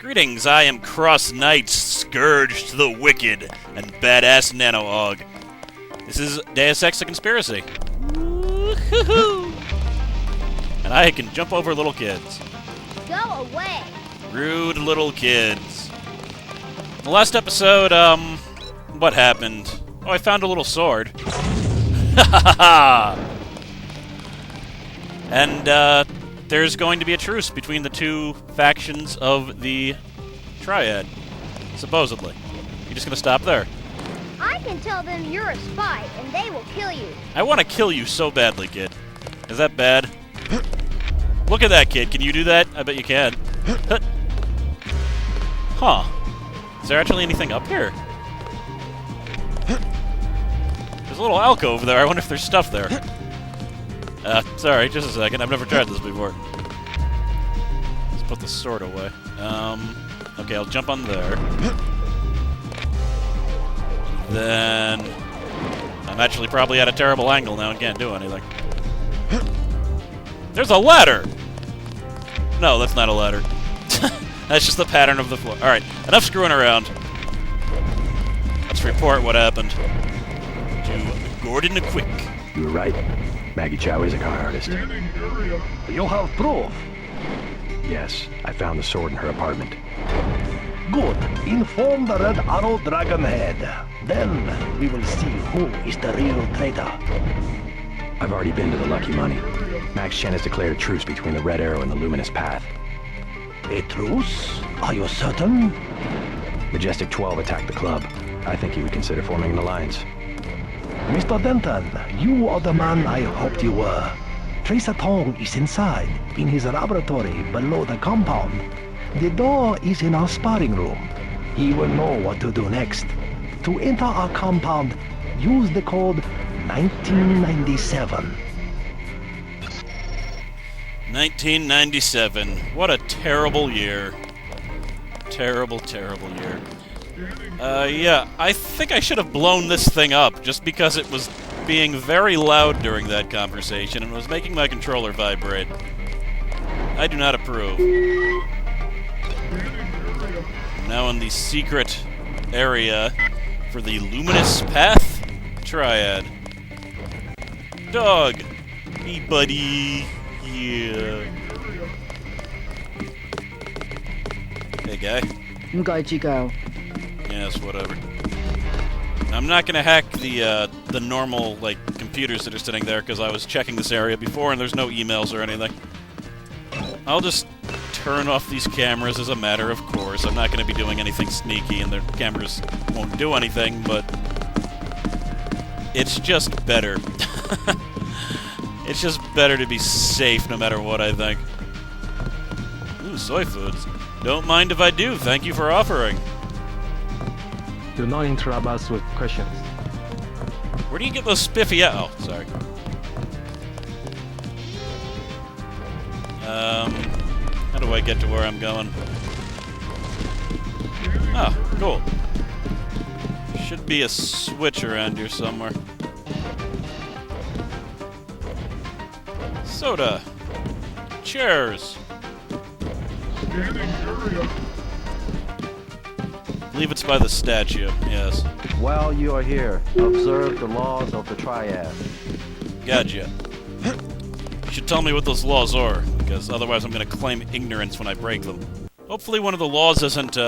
Greetings, I am CrossKnights, Scourge to the Wicked, and Badass Nanohog. This is Deus Ex: A Conspiracy. Woo-hoo-hoo. And I can jump over little kids. Go away! Rude little kids. The last episode, what happened? Oh, I found a little sword. Ha ha ha! And, there's going to be a truce between the two factions of the triad. Supposedly. You're just gonna stop there. I can tell them you're a spy, and they will kill you. I want to kill you so badly, kid. Is that bad? Look at that, kid. Can you do that? I bet you can. Huh. Is there actually anything up here? There's a little alcove there. I wonder if there's stuff there. Sorry, just a second. I've never tried this before. Let's put the sword away. Okay, I'll jump on there. Then... I'm actually probably at a terrible angle now and can't do anything. There's a ladder! No, that's not a ladder. That's just the pattern of the floor. Alright, enough screwing around. Let's report what happened to Gordon the Quick. You were right. Maggie Chow is a con artist. You have proof. Yes, I found the sword in her apartment. Good. Inform the Red Arrow Dragon Head. Then we will see who is the real traitor. I've already been to the Lucky Money. Max Chen has declared a truce between the Red Arrow and the Luminous Path. A truce? Are you certain? Majestic 12 attacked the club. I think he would consider forming an alliance. Mr. Denton, you are the man I hoped you were. Tracer Tong is inside, in his laboratory below the compound. The door is in our sparring room. He will know what to do next. To enter our compound, use the code 1997. 1997. What a terrible year. Terrible, terrible year. Yeah, I think I should have blown this thing up just because it was being very loud during that conversation and was making my controller vibrate. I do not approve. Now in the secret area for the Luminous Path Triad. Dog! Hey, buddy! Yeah. Hey, guy. 點解知㗎？ Yes, whatever. I'm not gonna hack the normal, like, computers that are sitting there, because I was checking this area before and there's no emails or anything. I'll just turn off these cameras as a matter of course. I'm not gonna be doing anything sneaky and the cameras won't do anything, but... it's just better. It's just better to be safe no matter what, I think. Ooh, soy foods. Don't mind if I do, thank you for offering. Do not interrupt us with questions. Where do you get those spiffy... Oh, sorry. How do I get to where I'm going? Oh, cool. Should be a switch around here somewhere. Soda. Chairs. I believe it's by the statue, yes. While you are here, observe the laws of the triad. Gotcha. You should tell me what those laws are, because otherwise I'm going to claim ignorance when I break them. Hopefully one of the laws isn't,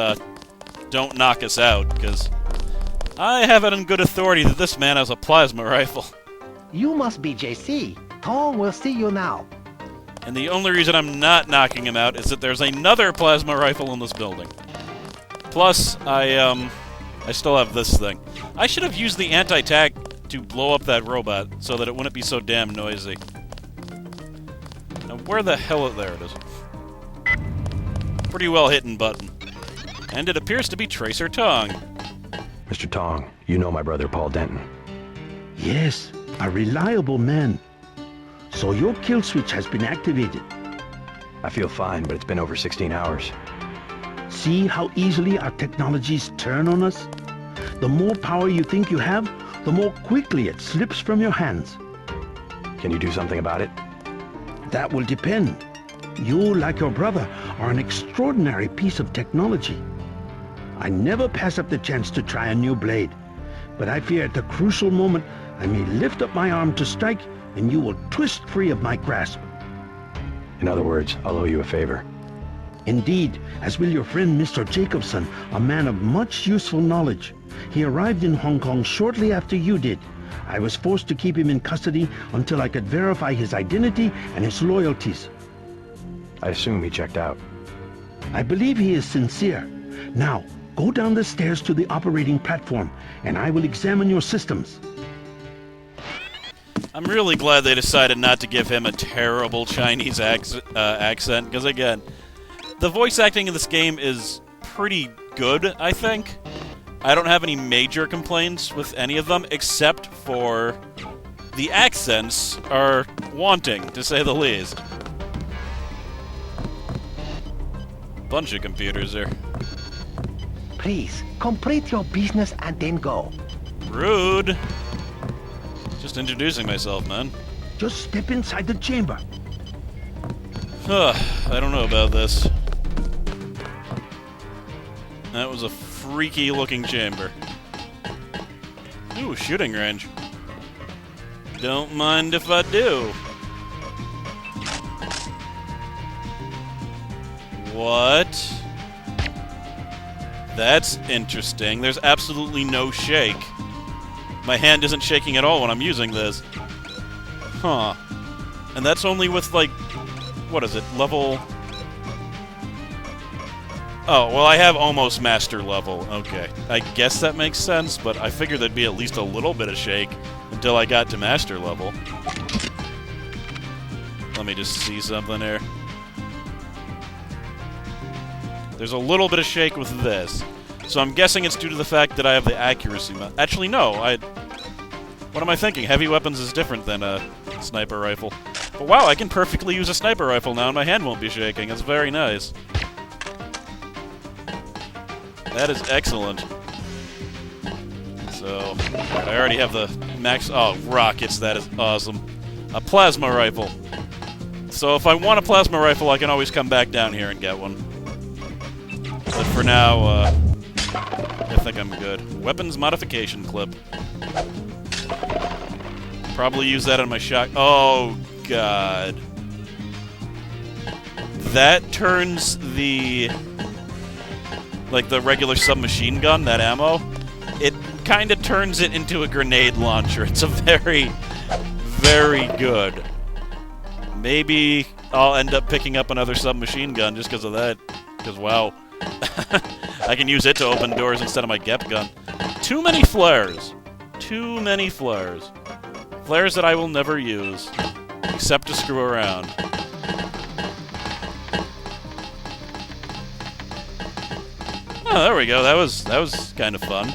don't knock us out, because I have it on good authority that this man has a plasma rifle. You must be JC. Tong will see you now. And the only reason I'm not knocking him out is that there's another plasma rifle in this building. Plus, I still have this thing. I should have used the anti-tag to blow up that robot so that it wouldn't be so damn noisy. Now, where the hell... There it is. Pretty well hidden button. And it appears to be Tracer Tong. Mr. Tong, you know my brother Paul Denton. Yes, a reliable man. So your kill switch has been activated. I feel fine, but it's been over 16 hours. See how easily our technologies turn on us? The more power you think you have, the more quickly it slips from your hands. Can you do something about it? That will depend. You, like your brother, are an extraordinary piece of technology. I never pass up the chance to try a new blade, but I fear at the crucial moment I may lift up my arm to strike and you will twist free of my grasp. In other words, I'll owe you a favor. Indeed, as will your friend Mr. Jacobson, a man of much useful knowledge. He arrived in Hong Kong shortly after you did. I was forced to keep him in custody until I could verify his identity and his loyalties. I assume he checked out. I believe he is sincere. Now, go down the stairs to the operating platform, and I will examine your systems. I'm really glad they decided not to give him a terrible Chinese accent, because again, the voice acting in this game is pretty good, I think. I don't have any major complaints with any of them, except for the accents are wanting, to say the least. Bunch of computers here. Please, complete your business and then go. Rude. Just introducing myself, man. Just step inside the chamber. I don't know about this. That was a freaky-looking chamber. Ooh, shooting range. Don't mind if I do. What? That's interesting. There's absolutely no shake. My hand isn't shaking at all when I'm using this. Huh. And that's only with, like, what is it, level... Oh, well, I have almost master level. Okay. I guess that makes sense, but I figured there'd be at least a little bit of shake until I got to master level. Let me just see something here. There's a little bit of shake with this. So I'm guessing it's due to the fact that I have the accuracy mod. Actually, no. What am I thinking? Heavy weapons is different than a sniper rifle. But wow, I can perfectly use a sniper rifle now and my hand won't be shaking. That's very nice. That is excellent. So, I already have the max... Oh, rockets. That is awesome. A plasma rifle. So if I want a plasma rifle, I can always come back down here and get one. But for now, I think I'm good. Weapons modification clip. Probably use that on my shot. Oh, God. That turns the... like the regular submachine gun, that ammo, it kind of turns it into a grenade launcher. It's a very, very good. Maybe I'll end up picking up another submachine gun just because of that. Because, wow. I can use it to open doors instead of my GEP gun. Too many flares. Too many flares. Flares that I will never use, except to screw around. Oh, there we go. That was kind of fun.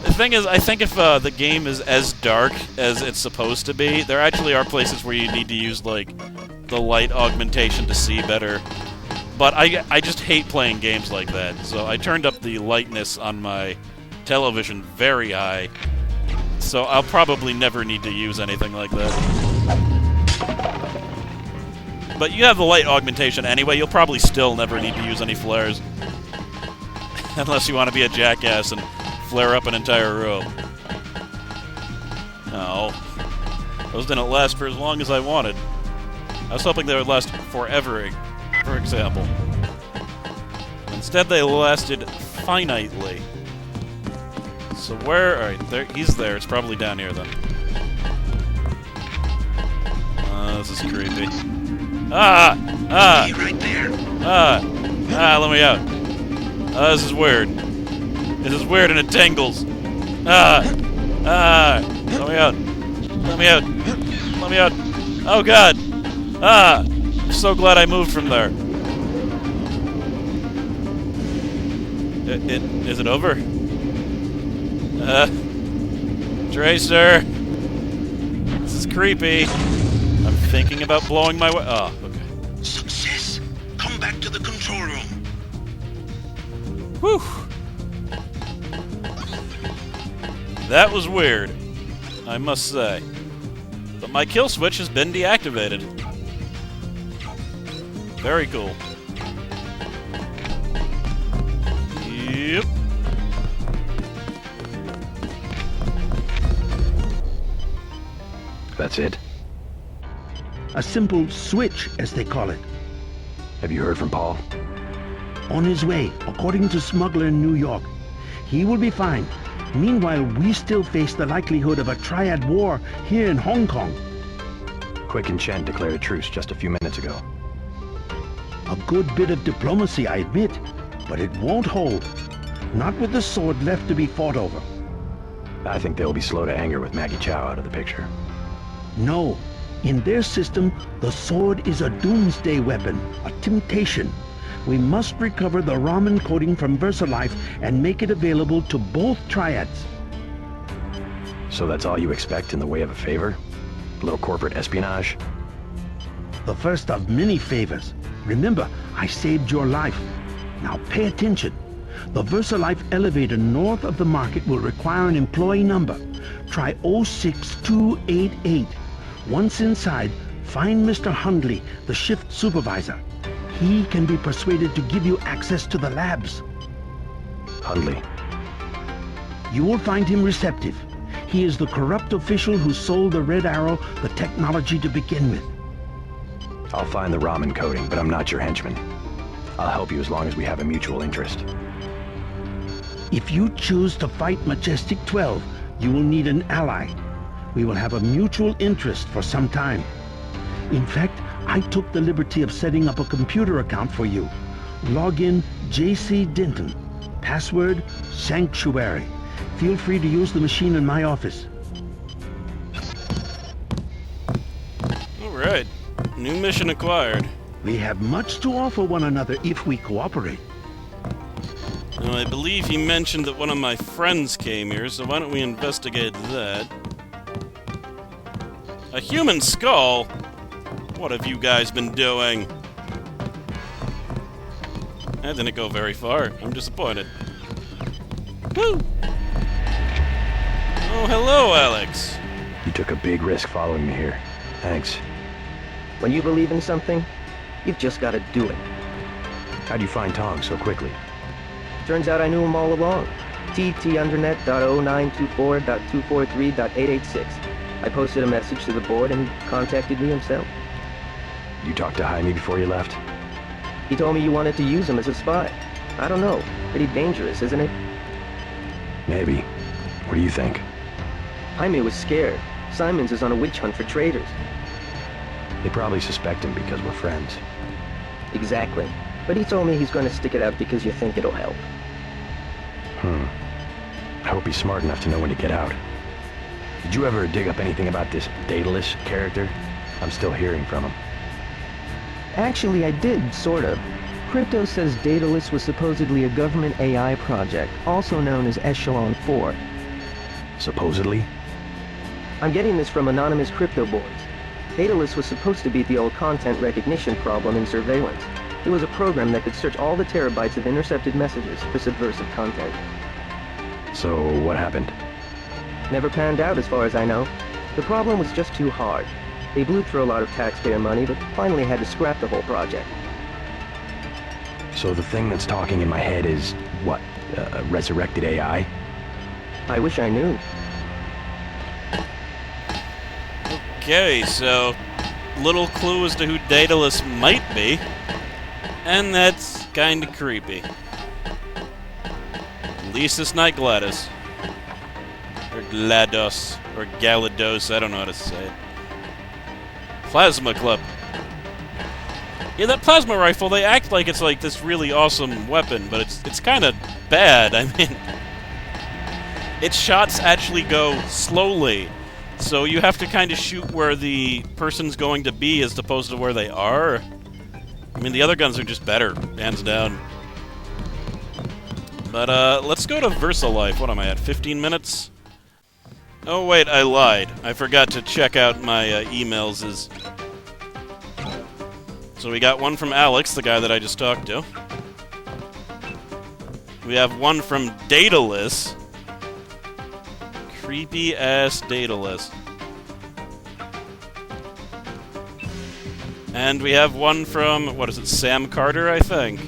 The thing is, I think if the game is as dark as it's supposed to be, there actually are places where you need to use, like, the light augmentation to see better. But I just hate playing games like that, so I turned up the lightness on my television very high. So I'll probably never need to use anything like that. But you have the light augmentation anyway, you'll probably still never need to use any flares. Unless you want to be a jackass and flare up an entire room. No. Those didn't last for as long as I wanted. I was hoping they would last forever, for example. Instead, they lasted finitely. So where... Alright, there, he's there. It's probably down here, then. This is creepy. Ah! Ah! Right there. Ah! Ah, let me out. This is weird. This is weird and it tingles. Ah! Ah! Let me out. Let me out. Let me out. Oh, God! Ah! I'm so glad I moved from there. Is it over? Tracer! This is creepy. I'm thinking about blowing my way. Oh, okay. Success! Come back to the control room. Whew. That was weird, I must say. But my kill switch has been deactivated. Very cool. Yep. That's it? A simple switch, as they call it. Have you heard from Paul? On his way, according to Smuggler in New York. He will be fine. Meanwhile, we still face the likelihood of a triad war here in Hong Kong. Quick and Chen declared a truce just a few minutes ago. A good bit of diplomacy, I admit, but it won't hold. Not with the sword left to be fought over. I think they'll be slow to anger with Maggie Chow out of the picture. No. In their system, the sword is a doomsday weapon, a temptation. We must recover the ramen coding from VersaLife and make it available to both triads. So that's all you expect in the way of a favor? A little corporate espionage? The first of many favors. Remember, I saved your life. Now pay attention. The VersaLife elevator north of the market will require an employee number. Try 06288. Once inside, find Mr. Hundley, the shift supervisor. He can be persuaded to give you access to the labs. Hundley. You will find him receptive. He is the corrupt official who sold the Red Arrow the technology to begin with. I'll find the ramen coding, but I'm not your henchman. I'll help you as long as we have a mutual interest. If you choose to fight Majestic 12, you will need an ally. We will have a mutual interest for some time. In fact, I took the liberty of setting up a computer account for you. Login JC Denton. Password Sanctuary. Feel free to use the machine in my office. Alright. New mission acquired. We have much to offer one another if we cooperate. Now, I believe he mentioned that one of my friends came here, so why don't we investigate that? A human skull? What have you guys been doing? That didn't go very far. I'm disappointed. Woo! Oh, hello, Alex. You took a big risk following me here. Thanks. When you believe in something, you've just got to do it. How'd you find Tong so quickly? Turns out I knew him all along. tt_undernet.0924.243.886. I posted a message to the board and he contacted me himself. You talked to Jaime before you left? He told me you wanted to use him as a spy. I don't know. Pretty dangerous, isn't it? Maybe. What do you think? Jaime was scared. Simons is on a witch hunt for traitors. They probably suspect him because we're friends. Exactly. But he told me he's going to stick it out because you think it'll help. I hope he's smart enough to know when to get out. Did you ever dig up anything about this Daedalus character? I'm still hearing from him. Actually, I did, sort of. Crypto says Daedalus was supposedly a government AI project, also known as Echelon 4. Supposedly? I'm getting this from anonymous crypto boards. Daedalus was supposed to beat the old content recognition problem in surveillance. It was a program that could search all the terabytes of intercepted messages for subversive content. So, what happened? Never panned out as far as I know. The problem was just too hard. They blew through a lot of taxpayer money, but finally had to scrap the whole project. So the thing that's talking in my head is, what, a resurrected AI? I wish I knew. Okay, so little clue as to who Daedalus might be, and that's kinda creepy. At least it's not Gladys. Or GLaDOS. Or Galados, I don't know how to say it. Plasma Club. Yeah, that plasma rifle, they act like it's like this really awesome weapon, but it's kinda bad. I mean, its shots actually go slowly. So you have to kind of shoot where the person's going to be as opposed to where they are. I mean, the other guns are just better, hands down. But, let's go to VersaLife. What am I at, 15 minutes? Oh, wait, I lied. I forgot to check out my emails. So we got one from Alex, the guy that I just talked to. We have one from Daedalus. Creepy-ass Daedalus. And we have one from, what is it, Sam Carter, I think.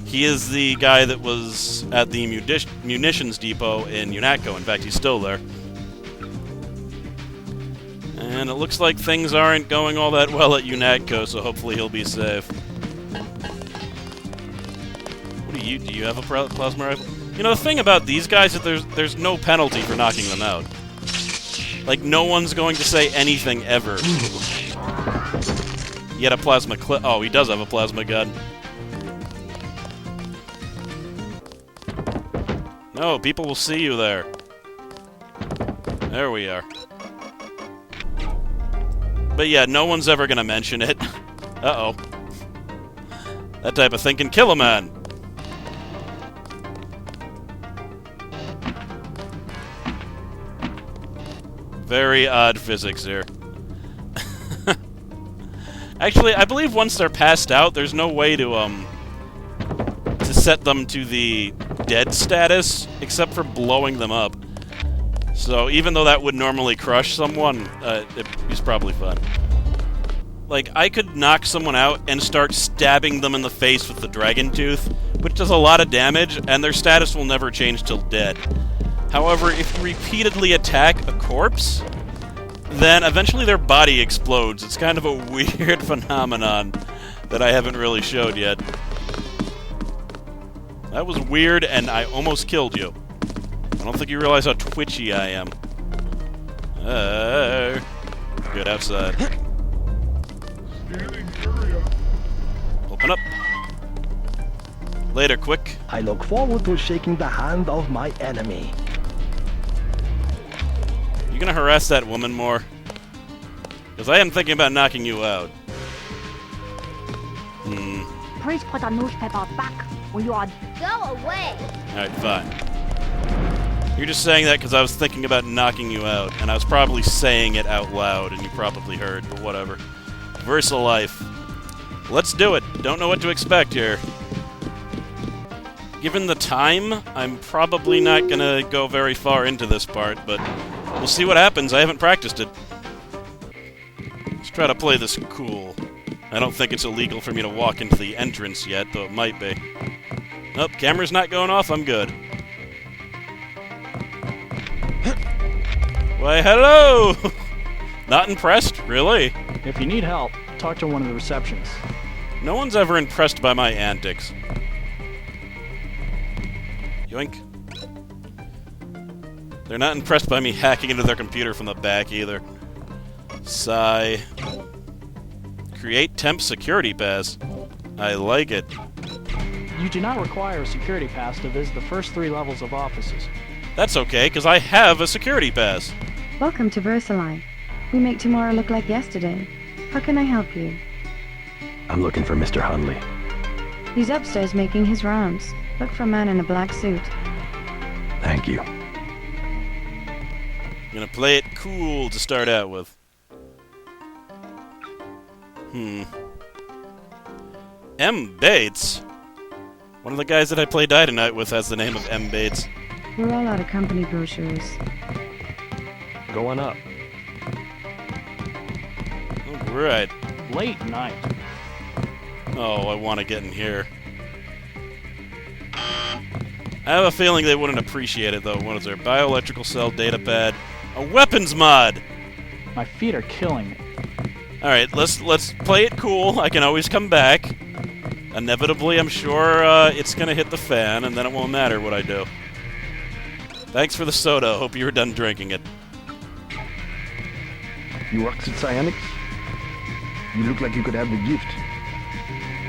He is the guy that was at the munitions depot in UNATCO. In fact, he's still there. And it looks like things aren't going all that well at UNATCO, so hopefully he'll be safe. What do you have a plasma rifle? You know, the thing about these guys is there's no penalty for knocking them out. Like, no one's going to say anything ever. He had a plasma clip. Oh, he does have a plasma gun. No, people will see you there. There we are. But yeah, no one's ever gonna mention it. Uh-oh. That type of thing can kill a man. Very odd physics here. Actually, I believe once they're passed out, there's no way to set them to the dead status, except for blowing them up. So even though that would normally crush someone, he's probably fine. Like, I could knock someone out and start stabbing them in the face with the dragon tooth, which does a lot of damage, and their status will never change till dead. However, if you repeatedly attack a corpse, then eventually their body explodes. It's kind of a weird phenomenon that I haven't really showed yet. That was weird, and I almost killed you. I don't think you realize how twitchy I am. Good outside. Open up. Later, quick. I look forward to shaking the hand of my enemy. You gonna harass that woman more? Because I am thinking about knocking you out. Please put the newspaper back or you are... Go away! Alright, fine. You're just saying that because I was thinking about knocking you out, and I was probably saying it out loud, and you probably heard, but whatever. VersaLife. Let's do it. Don't know what to expect here. Given the time, I'm probably not gonna go very far into this part, but we'll see what happens. I haven't practiced it. Let's try to play this cool. I don't think it's illegal for me to walk into the entrance yet, though it might be. Nope, camera's not going off, I'm good. Why, hello! Not impressed? Really? If you need help, talk to one of the receptionists. No one's ever impressed by my antics. Yoink. They're not impressed by me hacking into their computer from the back, either. Sigh. Create temp security pass. I like it. You do not require a security pass to visit the first 3 levels of offices. That's okay, because I have a security pass. Welcome to VersaLife. We make tomorrow look like yesterday. How can I help you? I'm looking for Mr. Hunley. He's upstairs making his rounds. Look for a man in a black suit. Thank you. I'm gonna play it cool to start out with. M. Bates? One of the guys that I play Die Tonight with has the name of M. Bates. We're all out of company brochures. Go on up. Alright. Late night. Oh, I want to get in here. I have a feeling they wouldn't appreciate it, though. What is there? Bioelectrical cell, datapad, a weapons mod! My feet are killing me. Alright, let's play it cool. I can always come back. Inevitably, I'm sure it's gonna hit the fan, and then it won't matter what I do. Thanks for the soda. Hope you were done drinking it. You work at Cyanics? You look like you could have the gift.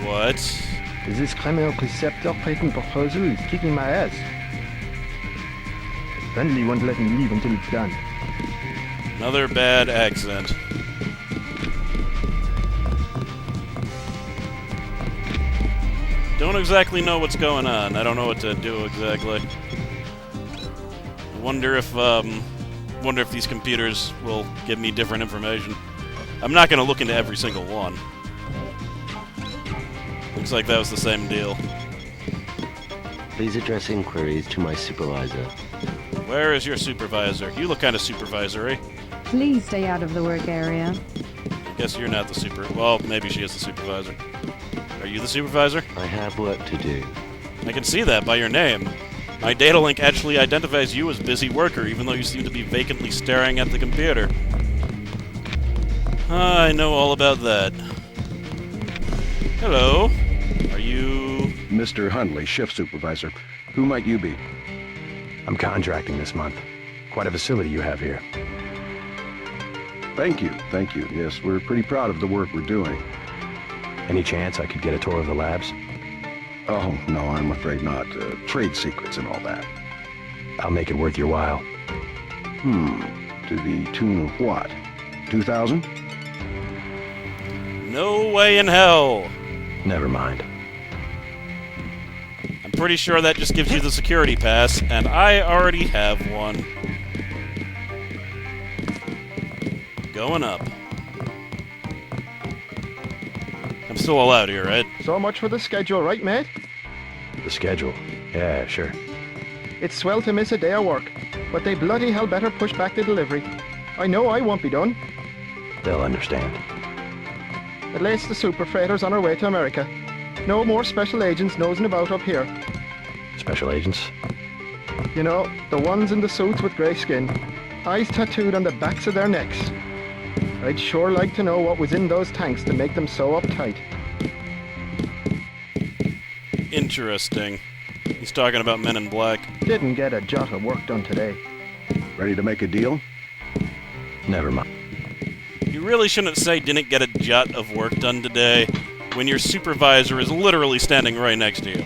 What? This criminal preceptor patent proposal is kicking my ass. Friendly won't let me leave until it's done. Another bad accent. Don't exactly know what's going on. I don't know what to do exactly. Wonder if these computers will give me different information. I'm not going to look into every single one. Looks like that was the same deal. Please address inquiries to my supervisor. Where is your supervisor? You look kind of supervisory. Please stay out of the work area. guess you're not the super... Well, maybe she is the supervisor. Are you the supervisor? I have work to do. I can see that by your name. My data link actually identifies you as busy worker, even though you seem to be vacantly staring at the computer. I know all about that. Hello. Are you... Mr. Hundley, shift supervisor. Who might you be? I'm contracting this month. Quite a facility you have here. Thank you, thank you. Yes, we're pretty proud of the work we're doing. Any chance I could get a tour of the labs? Oh, no, I'm afraid not. Trade secrets and all that. I'll make it worth your while. To the tune of what? 2,000? No way in hell! Never mind. I'm pretty sure that just gives you the security pass, and I already have one. Going up. I'm still allowed here, right? So much for the schedule, right, mate? The schedule? Yeah, sure. It's swell to miss a day of work, but they bloody hell better push back the delivery. I know I won't be done. They'll understand. At least the super freighter's on our way to America. No more special agents nosing about up here. Special agents? You know, the ones in the suits with grey skin. Eyes tattooed on the backs of their necks. I'd sure like to know what was in those tanks to make them so uptight. Interesting. He's talking about Men in Black. Didn't get a jot of work done today. Ready to make a deal? Never mind. You really shouldn't say didn't get a jot of work done today when your supervisor is literally standing right next to you.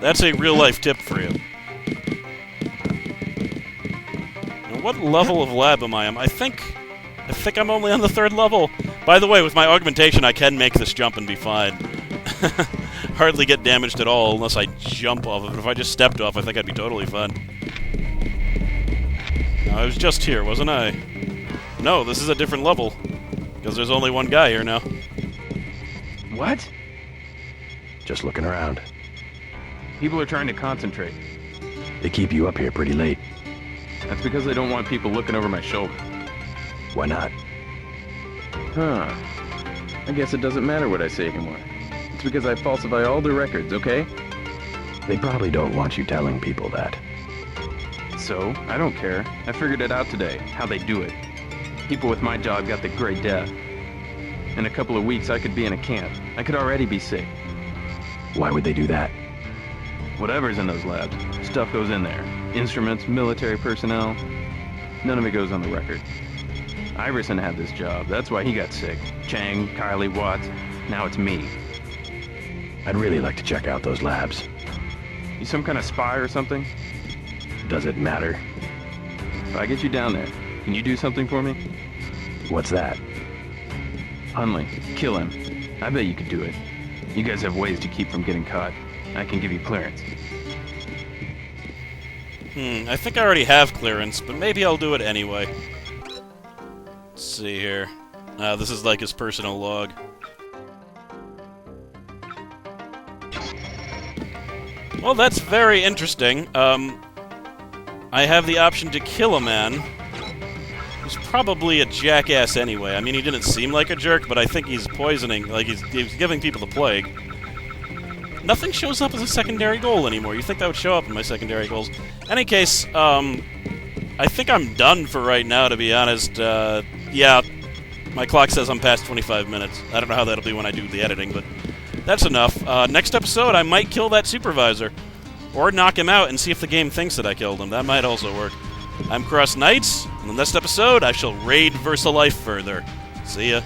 That's a real-life tip for you. Now, what level of lab am I on? I think I'm only on the 3rd level. By the way, with my augmentation, I can make this jump and be fine. Hardly get damaged at all unless I jump off of it. If I just stepped off, I think I'd be totally fine. Now, I was just here, wasn't I? No, this is a different level. Because there's only one guy here now. What? Just looking around. People are trying to concentrate. They keep you up here pretty late. That's because they don't want people looking over my shoulder. Why not? Huh. I guess it doesn't matter what I say anymore. It's because I falsify all the records, okay? They probably don't want you telling people that. So, I don't care. I figured it out today, how they do it. People with my job got the Great Death. In a couple of weeks, I could be in a camp. I could already be sick. Why would they do that? Whatever's in those labs, stuff goes in there. Instruments, military personnel. None of it goes on the record. Iverson had this job. That's why he got sick. Chang, Kylie, Watts. Now it's me. I'd really like to check out those labs. You some kind of spy or something? Does it matter? If I get you down there, can you do something for me? What's that? Hundley, kill him. I bet you could do it. You guys have ways to keep from getting caught. I can give you clearance. I think I already have clearance, but maybe I'll do it anyway. Let's see here. This is like his personal log. Well, that's very interesting. I have the option to kill a man who's probably a jackass anyway. I mean, he didn't seem like a jerk, but I think he's poisoning, like he's giving people the plague. Nothing shows up as a secondary goal anymore. You think that would show up in my secondary goals. Any case, I think I'm done for right now, to be honest. Yeah, my clock says I'm past 25 minutes. I don't know how that'll be when I do the editing, but that's enough. Next episode, I might kill that supervisor. Or knock him out and see if the game thinks that I killed him. That might also work. I'm CrossKnights. In the next episode, I shall raid VersaLife further. See ya.